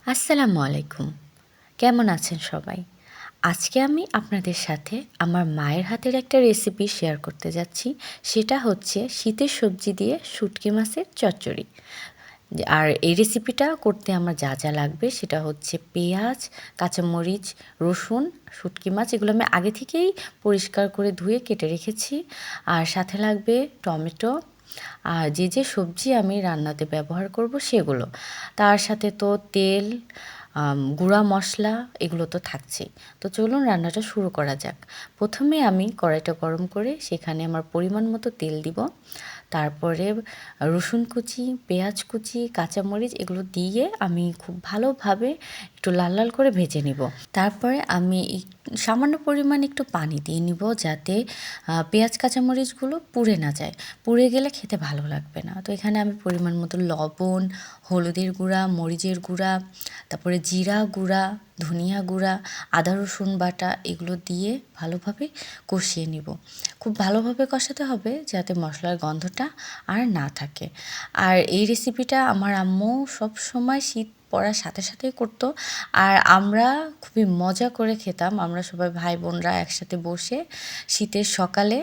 আসসালামু আলাইকুম। কেমন আছেন সবাই? আজকে আমি আপনাদের সাথে আমার মায়ের হাতের একটা রেসিপি শেয়ার করতে যাচ্ছি। সেটা হচ্ছে শীতের সবজি দিয়ে শুঁটকি মাছের চচ্চড়ি। আর এই রেসিপিটা করতে আমার যা লাগবে সেটা হচ্ছে পেঁয়াজ, কাঁচামরিচ, রসুন, শুঁটকি মাছ এগুলো আমি আগে থেকেই পরিষ্কার করে ধুয়ে কেটে রেখেছি। আর সাথে লাগবে টমেটো, আর যে সবজি আমি রান্নাতে ব্যবহার করব সেগুলো। তার সাথে তো তেল, গুঁড়া মশলা এগুলো তো থাকছেই। তো চলুন রান্নাটা শুরু করা যাক। প্রথমে আমি কড়াইটা গরম করে সেখানে আমার পরিমাণ মতো তেল দিব। তারপরে রসুন কুচি, পেঁয়াজ কুচি, কাঁচামরিচ এগুলো দিয়ে আমি খুব ভালোভাবে একটু লাল করে ভেজে নিব। তারপরে আমি সামান্য পরিমাণ একটু পানি দিয়ে নিব, যাতে পেঁয়াজ কাঁচামরিচগুলো পুড়ে না যায়। পুড়ে গেলে খেতে ভালো লাগবে না। তো এখানে আমি পরিমাণ মতো লবণ, হলুদের গুঁড়া, মরিচের গুঁড়া, তারপরে জিরা গুঁড়া, ধনিয়া গুঁড়া, আদা রসুন বাটা এগুলো দিয়ে ভালোভাবে কষিয়ে নিব। খুব ভালোভাবে কষাতে হবে যাতে মশলার গন্ধটা আর না থাকে। আর এই রেসিপিটা আমার আম্মু সবসময় শীত পড়ার সাথেই করতো। আর আমরা খুবই মজা করে খেতাম। আমরা সবাই ভাই বোনরা একসাথে বসে শীতের সকালে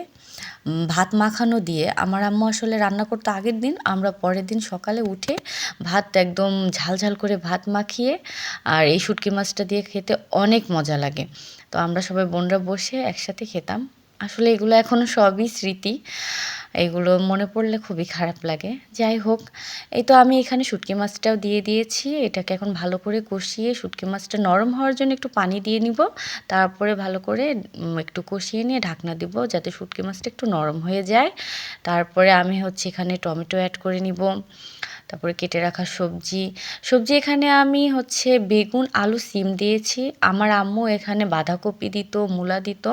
ভাত মাখানো দিয়ে, আমার আম্মু আসলে রান্না করতো আগের দিন, আমরা পরের দিন সকালে উঠে ভাত একদম ঝাল করে ভাত মাখিয়ে আর এই শুঁটকি মাছটা দিয়ে খেতে অনেক মজা লাগে। তো আমরা সবাই বোনরা বসে একসাথে খেতাম। আসলে এগুলো এখনও সবই স্মৃতি। এগুলো মনে পড়লে খুবই খারাপ লাগে। যাই হোক, এই তো আমি এখানে শুঁটকি মাছটাও দিয়ে দিয়েছি। এটাকে এখন ভালো করে কষিয়ে শুঁটকি মাছটা নরম হওয়ার জন্য একটু পানি দিয়ে নিব। তারপরে ভালো করে একটু কষিয়ে নিয়ে ঢাকনা দিব যাতে শুঁটকি মাছটা একটু নরম হয়ে যায়। তারপরে আমি হচ্ছে এখানে টমেটো অ্যাড করে নিব। তারপরে কেটে রাখা সবজি এখানে আমি হচ্ছে বেগুন, আলু, সিম দিয়েছি। আমার আম্মু এখানে বাঁধাকপি দিত, মূলা দিত।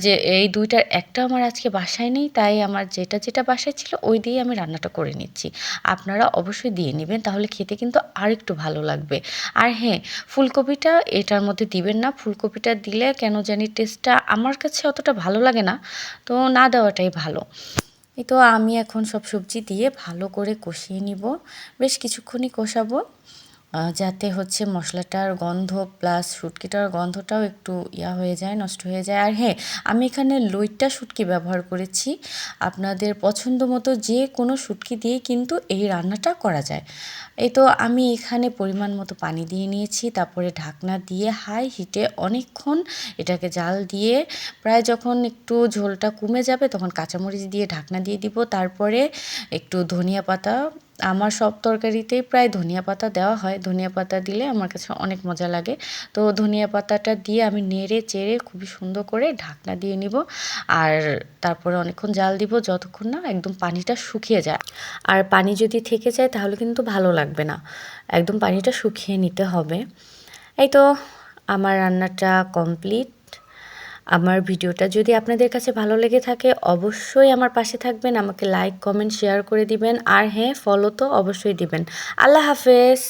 যে এই দুইটার একটা আমার আজকে বাসায় নেই, তাই আমার যেটা বাসায় ছিল ওই দিয়েই আমি রান্নাটা করে নিচ্ছি। আপনারা অবশ্যই দিয়ে নেবেন, তাহলে খেতে কিন্তু আরেকটু ভালো লাগবে। আর হ্যাঁ, ফুলকপিটা এটার মধ্যে দিবেন না। ফুলকপিটা দিলে কেন জানি টেস্টটা আমার কাছে অতটা ভালো লাগে না, তো না দেওয়াটাই ভালো। এই তো আমি এখন সব সবজি দিয়ে ভালো করে কষিয়ে নিব। বেশ কিছুক্ষণই কষাবো, যাতে হচ্ছে মশলাটার গন্ধ প্লাস শুটকিটার গন্ধটাও একটু হয়ে যায়, নষ্ট হয়ে যায়। আর হ্যাঁ, আমি এখানে লইট্টা শুটকি ব্যবহার করেছি। আপনাদের পছন্দ মতো যে কোনো শুটকি দিয়েই কিন্তু এই রান্নাটা করা যায়। এই তো আমি এখানে পরিমাণ মতো পানি দিয়ে নিয়েছি। তারপরে ঢাকনা দিয়ে হাই হিটে অনেকক্ষণ এটাকে জাল দিয়ে প্রায় যখন একটু ঝোলটা কমে যাবে তখন কাঁচামরিচ দিয়ে ঢাকনা দিয়ে দিব। তারপরে একটু ধনিয়া পাতা, আমার সব তরকারিতেই প্রায় ধনিয়া পাতা দেওয়া হয়। ধনিয়া পাতা দিলে আমার কাছে অনেক মজা লাগে। তো ধনিয়া পাতাটা দিয়ে আমি নেড়ে চেড়ে খুবই সুন্দর করে ঢাকনা দিয়ে নিব। আর তারপরে অনেকক্ষণ জাল দিব যতক্ষণ না একদম পানিটা শুকিয়ে যায়। আর পানি যদি থেকে যায় তাহলে কিন্তু ভালো লাগবে না। একদম পানিটা শুকিয়ে নিতে হবে। এই তো আমার রান্নাটা কমপ্লিট। আমার ভিডিওটা যদি আপনাদের কাছে ভালো লেগে থাকে অবশ্যই আমার পাশে থাকবেন, আমাকে লাইক, কমেন্ট, শেয়ার করে দিবেন। আর হ্যাঁ, ফলো তো অবশ্যই দিবেন। আল্লাহ হাফেজ।